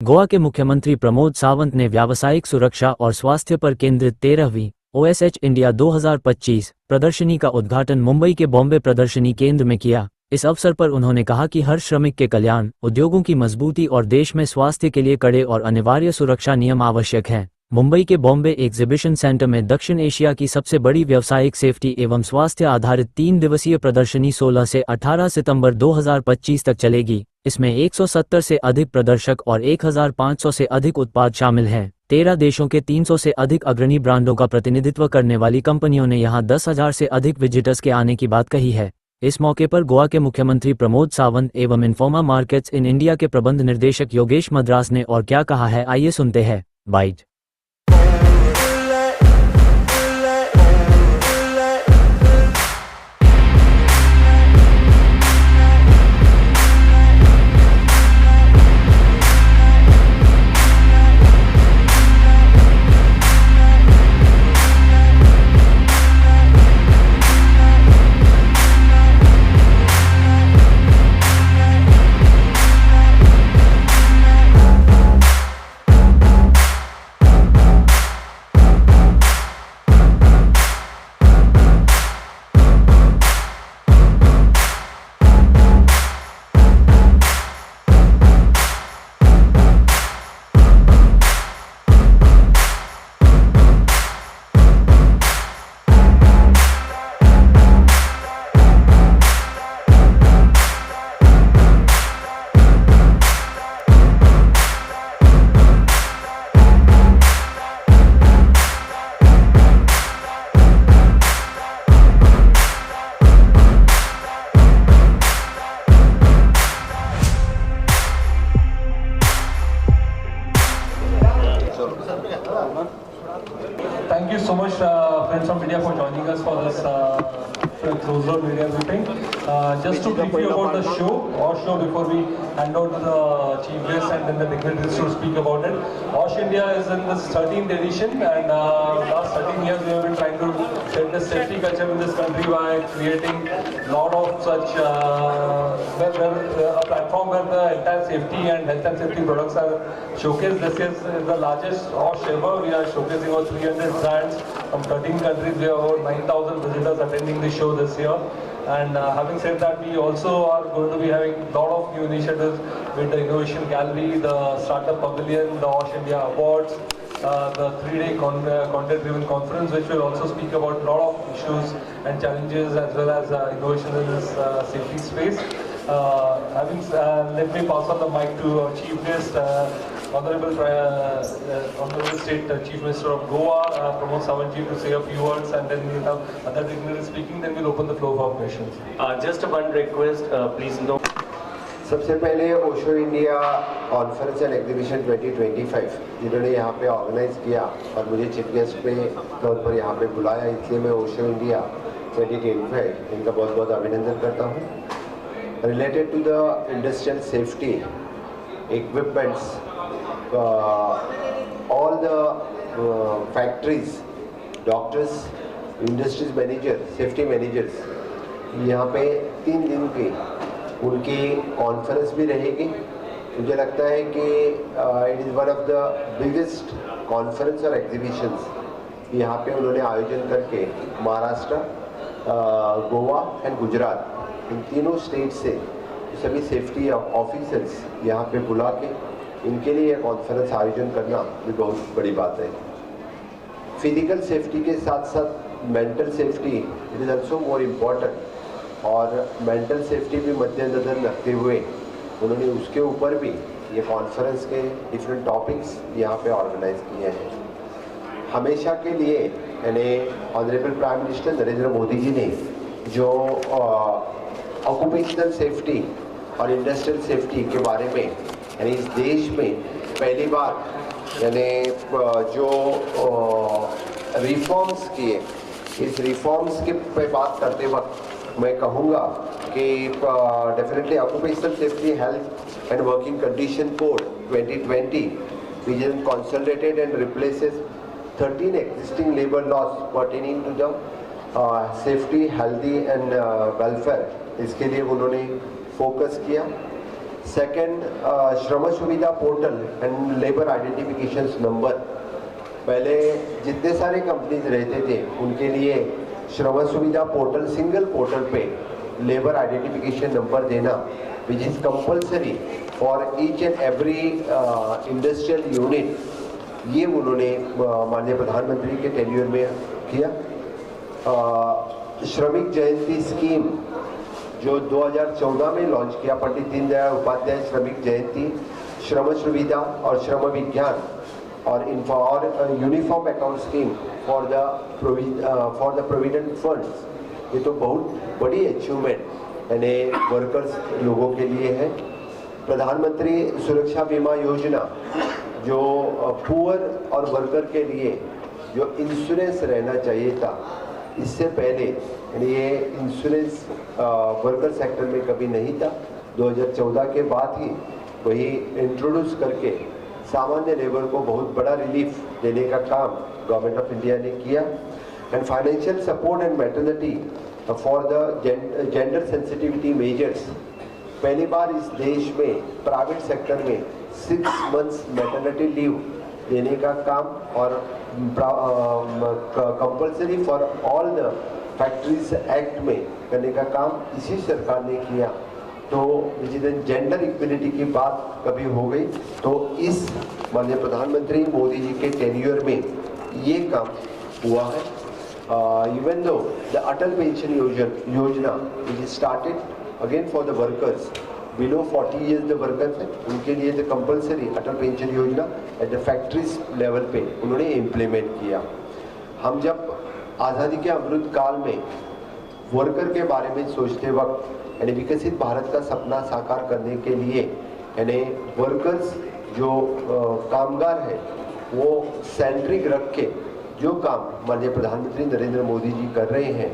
गोवा के मुख्यमंत्री प्रमोद सावंत ने व्यावसायिक सुरक्षा और स्वास्थ्य पर केंद्रित 13वीं OSH इंडिया 2025 प्रदर्शनी का उद्घाटन मुंबई के बॉम्बे प्रदर्शनी केंद्र में किया। इस अवसर पर उन्होंने कहा कि हर श्रमिक के कल्याण, उद्योगों की मजबूती और देश में स्वास्थ्य के लिए कड़े और अनिवार्य सुरक्षा नियम आवश्यक हैं। मुंबई के बॉम्बे एग्जीबिशन सेंटर में दक्षिण एशिया की सबसे बड़ी व्यावसायिक सेफ्टी एवं स्वास्थ्य आधारित 3 दिवसीय प्रदर्शनी 16 से 18 सितंबर 2025 तक चलेगी। इसमें 170 से अधिक प्रदर्शक और 1500 से अधिक उत्पाद शामिल हैं। 13 देशों के 300 से अधिक अग्रणी ब्रांडों का प्रतिनिधित्व करने वाली कंपनियों ने यहां 10,000 से अधिक विजिटर्स के आने की बात कही है। इस मौके पर गोवा के मुख्यमंत्री प्रमोद सावंत एवं इन्फोमा मार्केट्स इन इंडिया के प्रबंध निर्देशक योगेश मद्रास ने और क्या कहा है, आइए सुनते हैं। Bite. Thank you so much, friends from media, for joining us for this closed-door media briefing. Just to brief you about the show before we hand over to the chief guest and then the dignitaries to speak about it. OSH India is in this 13th edition, and last 13 years we have been trying to set the safety culture in this country by creating a lot of such a platform where the entire safety and health and safety products are showcased. This is the largest OSH ever. We are showcasing over 300 brands from 13 countries. We have over 9,000 visitors attending the show this year. And having said that, we also are going to be having a lot of new initiatives with the Innovation Gallery, the Startup Pavilion, the OSH India Awards, the 3-day content-driven conference, which will also speak about a lot of issues and challenges as well as innovation in this safety space. Let me pass on the mic to our chief guest, Honorable State Chief Minister of Goa, Pramod Savanji, to say a few words, and then we'll have other dignitaries speaking. Then we'll open the floor for questions. Just one request, please note. सबसे पहले Osho India conference and exhibition 2025 जिन्होंने यहाँ पे organise किया और मुझे chief guest पे तौर पर यहाँ पे बुलाया, इसलिए मैं ओशो इंडिया 2025 इनका बहुत बहुत अभिनंदन करता हूँ। Related to the industrial safety equipments, all the factories, doctors, industries manager, safety managers, यहाँ पे 3 दिन की उनकी कॉन्फ्रेंस भी रहेगी। मुझे लगता है कि it is one of the biggest conference और एग्जीबिशंस यहाँ पे उन्होंने आयोजन करके महाराष्ट्र, गोवा एंड गुजरात, इन तीनों स्टेट से सभी सेफ्टी ऑफिसर्स यहाँ पे बुला के इनके लिए यह कॉन्फ्रेंस आयोजन करना भी बहुत बड़ी बात है। फिजिकल सेफ्टी के साथ साथ mental safety it is also more important, और मेंटल सेफ्टी भी मद्देनजर रखते हुए उन्होंने उसके ऊपर भी ये कॉन्फ्रेंस के डिफरेंट टॉपिक्स यहाँ पे ऑर्गेनाइज किए हैं। हमेशा के लिए यानी honourable prime minister Narendra Modi ji ने जो ऑक्यूपेशनल सेफ्टी और इंडस्ट्रियल सेफ्टी के बारे में यानी इस देश में पहली बार यानी जो रिफॉर्म्स किए, इस रिफॉर्म्स के पे बात करते वक्त मैं कहूँगा कि definitely occupational safety health and working condition code 2020 which is consolidated and replaces 13 existing labor laws pertaining to the safety, healthy and welfare, इसके लिए उन्होंने फोकस किया। सेकंड, श्रम सुविधा portal and labour identification number. पहले जितने सारे कंपनीज रहते थे उनके लिए श्रम सुविधा पोर्टल, सिंगल पोर्टल पे लेबर आइडेंटिफिकेशन नंबर देना, which is compulsory for each and every industrial unit, ये उन्होंने माननीय प्रधानमंत्री के टेन्योर में किया। श्रमिक जयंती स्कीम जो 2014 में लॉन्च किया, पंडित दीनदयाल उपाध्याय श्रमिक जयंती, श्रम सुविधा और श्रम विज्ञान और uniform account scheme for the provident funds, ये तो बहुत बड़ी अचीवमेंट यानी वर्कर्स लोगों के लिए है। प्रधानमंत्री सुरक्षा बीमा योजना जो पुअर और वर्कर के लिए जो इंश्योरेंस रहना चाहिए था, इससे पहले यानी ये इंश्योरेंस वर्कर सेक्टर में कभी नहीं था। 2014 के बाद ही वही इंट्रोड्यूस करके सामान्य लेबर को बहुत बड़ा रिलीफ देने का काम गवर्नमेंट ऑफ इंडिया ने किया। And financial support and maternity for the gender sensitivity measures, पहली बार इस देश में प्राइवेट सेक्टर में 6 मंथ्स मैटरनिटी लीव देने का काम और compulsory for all the factories act में करने का काम इसी सरकार ने किया। तो जिस दिन जेंडर इक्वलिटी की बात कभी हो गई तो इस माननीय प्रधानमंत्री मोदी जी के टेन्योर में ये काम हुआ है। Even though the Atal pension योजना which is started again for the workers below 40 years the workers हैं, उनके लिए द कंपल्सरी अटल पेंशन योजना एट द फैक्ट्रीज लेवल पे उन्होंने इम्प्लीमेंट किया। हम जब आज़ादी के अमृत काल में वर्कर के बारे में सोचते वक्त यानी विकसित भारत का सपना साकार करने के लिए यानी वर्कर्स जो कामगार है वो सेंट्रिक रख के जो काम माननीय प्रधानमंत्री नरेंद्र मोदी जी कर रहे हैं,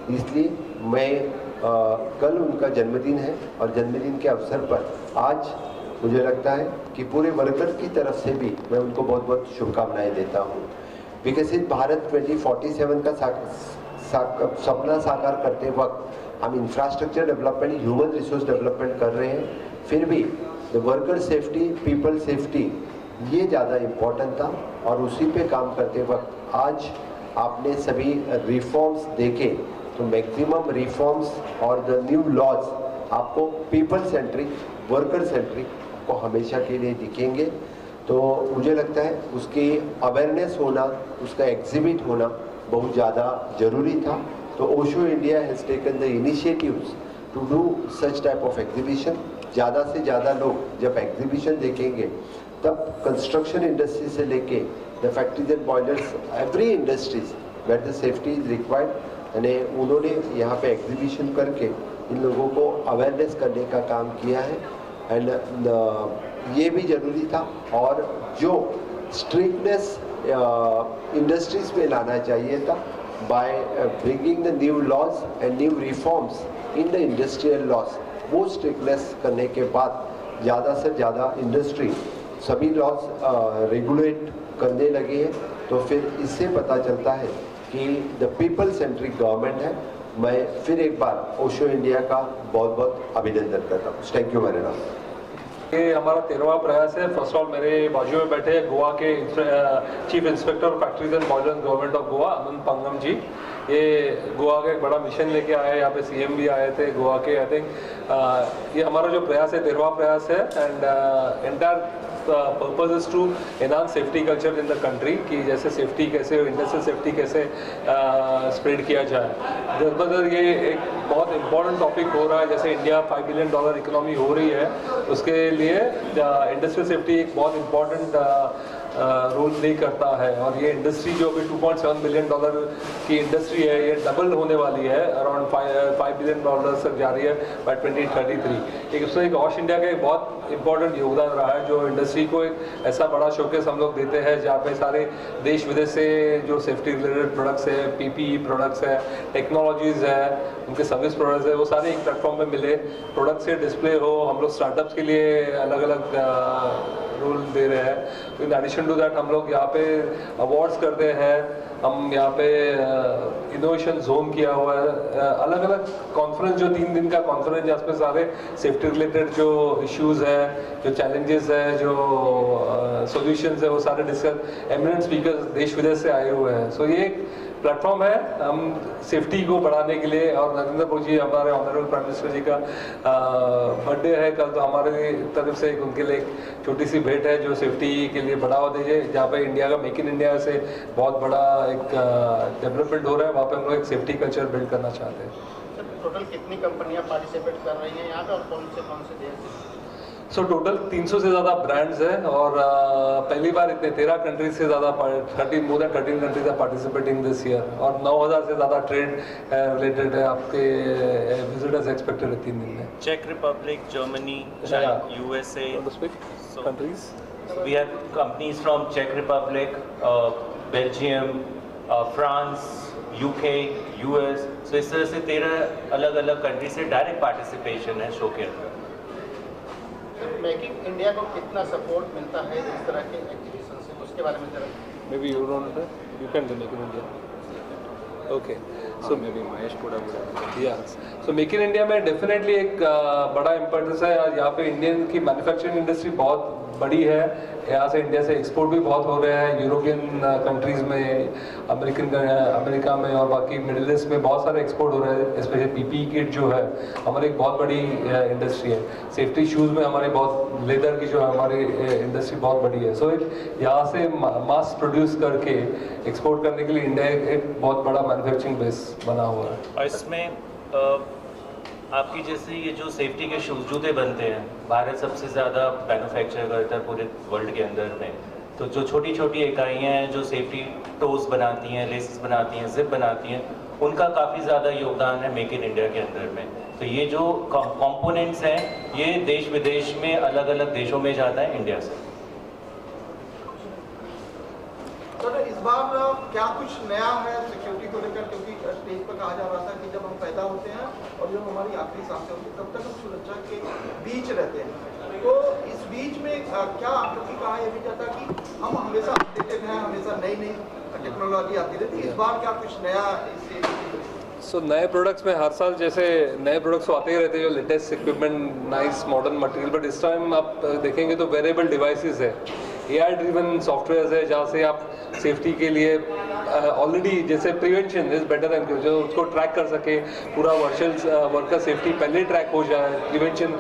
इसलिए मैं कल उनका जन्मदिन है और जन्मदिन के अवसर पर आज मुझे लगता है कि पूरे वर्कर की तरफ से भी मैं उनको बहुत बहुत शुभकामनाएं देता हूँ। विकसित भारत 2047 का सपना साकार करते वक्त हम infrastructure development, human resource development कर रहे हैं, फिर भी the worker safety, people safety ये ज़्यादा इम्पोर्टेंट था और उसी पे काम करते वक्त आज आपने सभी रिफॉर्म्स देखे तो मैक्सिमम रिफॉर्म्स और द न्यू लॉज आपको पीपल सेंट्रिक, वर्कर सेंट्रिक को हमेशा के लिए दिखेंगे। तो मुझे लगता है उसकी अवेयरनेस होना, उसका एग्जिबिट होना बहुत ज़्यादा ज़रूरी था। तो Osho India has taken the initiatives to do such type of exhibition. ज़्यादा से ज़्यादा लोग जब एग्जीबिशन देखेंगे तब कंस्ट्रक्शन इंडस्ट्री से लेके the factories and boilers, every industries where the safety is required, यानी उन्होंने यहाँ पे एग्जीबिशन करके इन लोगों को अवेयरनेस करने का काम किया है। एंड ये भी ज़रूरी था और जो स्ट्रिक्टनेस इंडस्ट्रीज पे लाना चाहिए था by bringing the new laws and new reforms in the industrial laws, वो स्ट्रिक्टनेस करने के बाद ज़्यादा से ज़्यादा इंडस्ट्री सभी लॉज रेगुलेट करने लगे हैं। तो फिर इससे पता चलता है कि द पीपल सेंट्रिक गवर्नमेंट है। मैं फिर एक बार ओशो इंडिया का बहुत बहुत अभिनंदन करता हूँ। Thank you very much. ये हमारा 13वां प्रयास है। फर्स्ट ऑल मेरे बाजू में बैठे गोवा के chief inspector of factories and boilers government of Goa, Anant Pangam ji. ये गोवा का एक बड़ा मिशन लेके आए, यहाँ पे सीएम भी आए थे गोवा के। आई थिंक ये हमारा जो प्रयास है 13वां प्रयास है and entire purpose is to enhance safety culture in the country कि जैसे सेफ्टी कैसे, इंडस्ट्रियल सेफ्टी कैसे स्प्रेड किया जाए। दरबदर ये एक बहुत इंपॉर्टेंट टॉपिक हो रहा है, जैसे इंडिया $5 बिलियन इकोनॉमी हो रही है, उसके लिए इंडस्ट्रियल सेफ्टी एक बहुत इंपॉर्टेंट रोल प्ले करता है। और ये इंडस्ट्री जो अभी $2.7 बिलियन की इंडस्ट्री है, ये डबल होने वाली है, अराउंड $5 बिलियन तक जा रही है बाय 2033। एक उसमें एक ओश इंडिया का एक बहुत इंपॉर्टेंट योगदान रहा है, जो इंडस्ट्री को एक ऐसा बड़ा शोकेस हम लोग देते हैं जहाँ पे सारे देश विदेश से जो सेफ्टी रिलेटेड प्रोडक्ट्स है, PPE प्रोडक्ट्स है, टेक्नोलॉजीज़ है, उनके सर्विस प्रोडक्ट्स है, वो सारे एक प्लेटफॉर्म पे मिले, प्रोडक्ट से डिस्प्ले हो। हम लोग स्टार्टअप्स के लिए अलग अलग रोल दे रहे हैं। इन एडिशन टू दैट हम लोग यहाँ पे अवार्ड्स करते हैं, हम यहाँ पे इनोवेशन जोन किया हुआ है, अलग अलग कॉन्फ्रेंस जो 3 दिन का कॉन्फ्रेंस है उसमें सारे सेफ्टी रिलेटेड जो इश्यूज है, जो चैलेंजेस है, जो सॉल्यूशंस है, वो सारे डिस्कस एमिनेंट स्पीकर्स देश विदेश से आए हुए हैं। सो ये एक प्लेटफॉर्म है हम सेफ्टी को बढ़ाने के लिए। और नरेंद्र मोदी जी हमारे ऑनरेबल प्राइम मिनिस्टर जी का बर्थडे है कल, तो हमारे तरफ से उनके लिए एक छोटी सी भेंट है जो सेफ्टी के लिए बढ़ावा दीजिए। जहाँ पे इंडिया का मेक इन इंडिया से बहुत बड़ा एक डेवलपमेंट हो रहा है, वहाँ पे हम लोग एक सेफ्टी कल्चर बिल्ड करना चाहते हैं। टोटल कितनी कंपनियां पार्टिसिपेट कर रही हैं यहाँ पे और कौन से देश? सो टोटल 300 से ज़्यादा ब्रांड्स हैं और पहली बार इतने 13 कंट्रीज से ज़्यादा more than 13 countries are participating this year, और 9000 से ज़्यादा ट्रेड रिलेटेड है आपके विजिटर्स एक्सपेक्टेड है 3 दिन में। Czech Republic, Germany, Yeah. USA. So countries. we have companies from Czech Republic, Belgium, France, UK, US. So इस तरह से 13 अलग अलग कंट्री से डायरेक्ट पार्टिसिपेशन है शो के अंदर। मेकिंग इंडिया को कितना सपोर्ट मिलता है इस तरह के एग्जीबिशन से, उसके बारे में जरा। Maybe you don't know, you can do Make in India. Okay. So maybe Mahesh could have. Yes. So Make in India में डेफिनेटली एक बड़ा इम्पोर्टेंस है। यहाँ पे इंडियन की मैन्युफैक्चरिंग इंडस्ट्री बहुत बड़ी है, यहाँ से इंडिया से एक्सपोर्ट भी बहुत हो रहे हैं यूरोपियन कंट्रीज़ में, अमेरिका में और बाकी मिडिल ईस्ट में बहुत सारे एक्सपोर्ट हो रहे हैं। स्पेशली पीपीई किट जो है हमारी एक बहुत बड़ी इंडस्ट्री है। सेफ्टी शूज़ में हमारी बहुत, लेदर की जो हमारी इंडस्ट्री बहुत बड़ी है। सो यहाँ से मास प्रोड्यूस करके एक्सपोर्ट करने के लिए इंडिया एक बहुत बड़ा मैन्युफैक्चरिंग बेस बना हुआ है। और इसमें आपकी जैसे ये जो सेफ्टी के शूज़ जूते बनते हैं, भारत सबसे ज़्यादा मैन्युफैक्चर करता है पूरे वर्ल्ड के अंदर में। तो जो छोटी छोटी इकाइयाँ हैं जो सेफ्टी टोज बनाती हैं, लेसेस बनाती हैं, जिप बनाती हैं, उनका काफ़ी ज़्यादा योगदान है मेक इन इंडिया के अंदर में। तो ये जो कंपोनेंट्स हैं ये देश विदेश में अलग अलग देशों में जाता है इंडिया से। सर इस बार क्या कुछ नया है सिक्योरिटी को लेकर, क्योंकि स्टेज पर कहा जा रहा था कि जब हम पैदा होते हैं और जब हमारी आखिरी सांसें होती हैं तब तक हम सुरक्षा के बीच रहते हैं। तो इस बीच में क्या क्योंकि कहा यह भी जाता कि हम हमेशा अपडेटेड हैं, हमेशा नई नई टेक्नोलॉजी आती रहती है, इस बार क्या कुछ नया सो नए प्रोडक्ट्स में हर साल जैसे नए प्रोडक्ट्स आते ही रहते हैं, जो latest equipment, nice modern material, but इस टाइम आप देखेंगे तो वेरिएबल डिवाइसेस है, AI ड्रिवन सॉफ्टवेयर है, जहाँ से आप सेफ्टी के लिए ऑलरेडी जैसे prevention is better than cure, जो उसको ट्रैक कर सके, पूरा वर्कर सेफ्टी पहले ट्रैक हो जाए, प्रिवेंशन।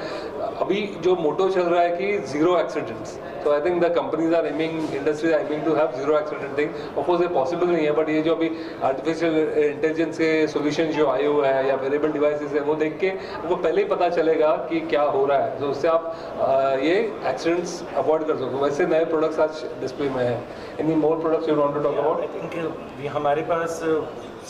अभी जो मोटो चल रहा है कि जीरो एक्सीडेंट्स, तो I think the companies are aiming, industries are aiming to have zero accident thing. Of course ये पॉसिबल नहीं है, बट ये जो अभी आर्टिफिशियल इंटेलिजेंस के सोल्यूशन जो आए हुए हैं या वेरिएबल डिवाइसेस है, वो देख के आपको पहले ही पता चलेगा कि क्या हो रहा है, तो उससे आप ये एक्सीडेंट्स अवॉइड कर सको। वैसे नए प्रोडक्ट्स आज डिस्प्ले में है। Any more products you want to talk about? I think हमारे पास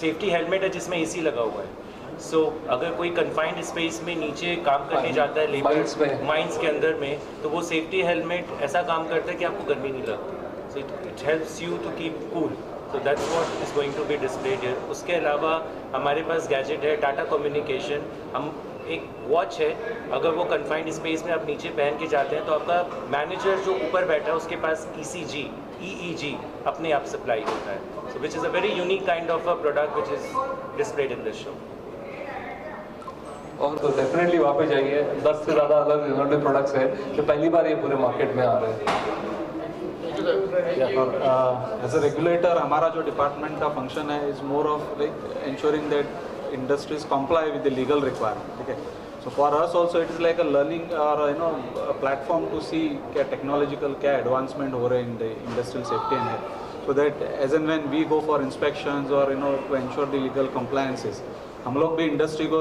सेफ्टी हेलमेट है जिसमें AC लगा हुआ है। सो अगर कोई कन्फाइंड स्पेस में नीचे काम करने जाता है लेबर माइंस के अंदर में, तो वो सेफ्टी हेलमेट ऐसा काम करता है कि आपको गर्मी नहीं लगती। So it helps you to keep cool. So that's what is going to be displayed here. उसके अलावा हमारे पास गैजेट है टाटा कम्युनिकेशन, हम एक वॉच है, अगर वो कन्फाइंड स्पेस में आप नीचे पहन के जाते हैं तो आपका मैनेजर जो ऊपर बैठा है उसके पास ECG EEG अपने आप सप्लाई होता है। So which is a very unique kind of a product which is displayed in this show. और तो डेफिनेटली वहाँ पे जाइए, 10 से ज़्यादा अलग इनोवेटिव प्रोडक्ट्स है जो पहली बार ये पूरे मार्केट में आ रहे हैं। एज अ रेगुलेटर हमारा जो डिपार्टमेंट का फंक्शन है is more of like ensuring that industries comply with the legal requirement. ठीक है, so for us also it is like a learning और प्लेटफॉर्म टू सी क्या टेक्नोलॉजिकल क्या एडवांसमेंट हो रहे हैं in the industrial safety and health, so that as and when we go for inspections और to ensure the legal compliances, हम लोग भी इंडस्ट्री को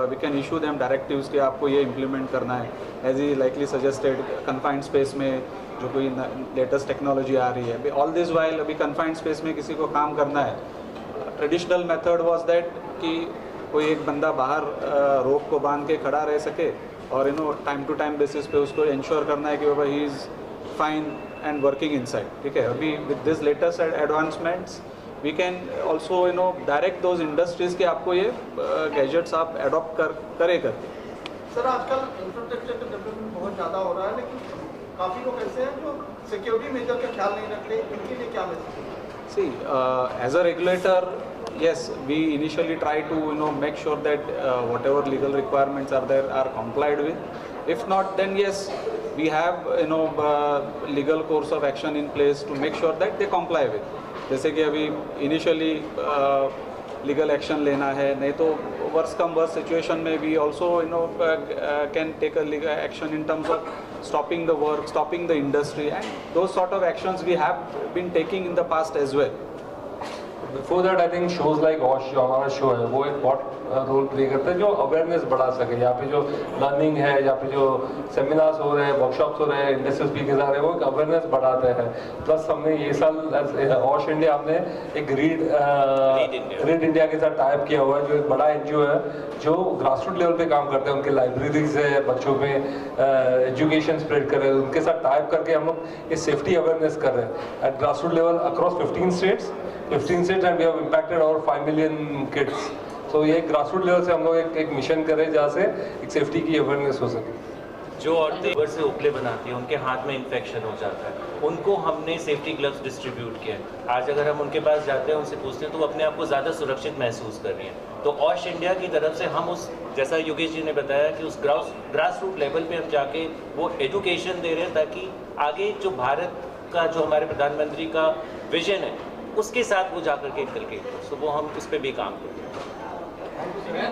we can issue them directives कि आपको ये इम्प्लीमेंट करना है। As he likely suggested confined space में जो कोई लेटेस्ट टेक्नोलॉजी आ रही है, ऑल दिस वाइल अभी कन्फाइंड स्पेस में किसी को काम करना है, ट्रेडिशनल मेथड वाज दैट कि कोई एक बंदा बाहर रोप को बांध के खड़ा रह सके और टाइम टू टाइम बेसिस पे उसको इंश्योर करना है कि बाबा ही is fine and working inside. ठीक है, अभी with this latest advancements we can also direct those industries के आपको ये गैजेट्स आप एडॉप्ट करे करके। सर आजकल इंफ्रास्ट्रक्चर का डेवलपमेंट बहुत ज़्यादा हो रहा है, लेकिन काफ़ी लोग ऐसे हैं जो सिक्योरिटी मेजर का ख्याल नहीं रखते, इनके लिए क्या message? See, as a regulator, yes, we initially try to make sure that whatever legal requirements are there are complied with. If not, then yes, we have legal course of action in place to make sure that they comply with. जैसे कि अभी initially legal action लेना है, नहीं तो verse कम verse situation में भी also can take a legal action in terms of stopping the work, stopping the industry, and those sort of actions we have been taking in the past as well. Before that I think shows like जो हमारा show है वो एक बहुत role play करता है जो awareness बढ़ा सके. यहाँ पे जो लर्निंग है, यहाँ पे जो सेमिनार्स हो रहे हैं, वर्कशॉप्स हो रहे हैं, इंडस्ट्री स्पीकर्स आ रहे हैं, वो एक अवेयरनेस बढ़ाते हैं. प्लस हमने ये साल ऑश इंडिया हमने एक रीड इंडिया के साथ टाइप किया हुआ है, जो एक बड़ा NGO है जो ग्रासरूट लेवल पे काम करते हैं. उनके लाइब्रेरीज है, बच्चों में एजुकेशन स्प्रेड कर रहे हैं. उनके साथ टाइप करके हम लोग ये सेफ्टी अवेयरनेस कर रहे हैं at grassroot level across 15 states and we have impacted over 5 million kids. So ये ग्रासरूट लेवल से हम लोग एक मिशन कर रहे हैं जहाँ से एक सेफ्टी की अवेयरनेस हो सके. जो औरतें ऊपर से उपले बनाती हैं, उनके हाथ में इन्फेक्शन हो जाता है, उनको हमने सेफ्टी ग्लव्स डिस्ट्रीब्यूट किए. आज अगर हम उनके पास जाते हैं, उनसे पूछते हैं, तो वो अपने आप को ज़्यादा सुरक्षित महसूस कर रही हैं. तो ऑश इंडिया की तरफ से हम उस, जैसा योगेश जी ने बताया कि उस ग्रास रूट लेवल पे हम जाके वो एजुकेशन दे रहे हैं ताकि आगे जो भारत का, जो हमारे प्रधानमंत्री का विजन है, उसके साथ वो जाकर के इनकलकेट हो. सो वो हम उस पर भी काम करते हैं.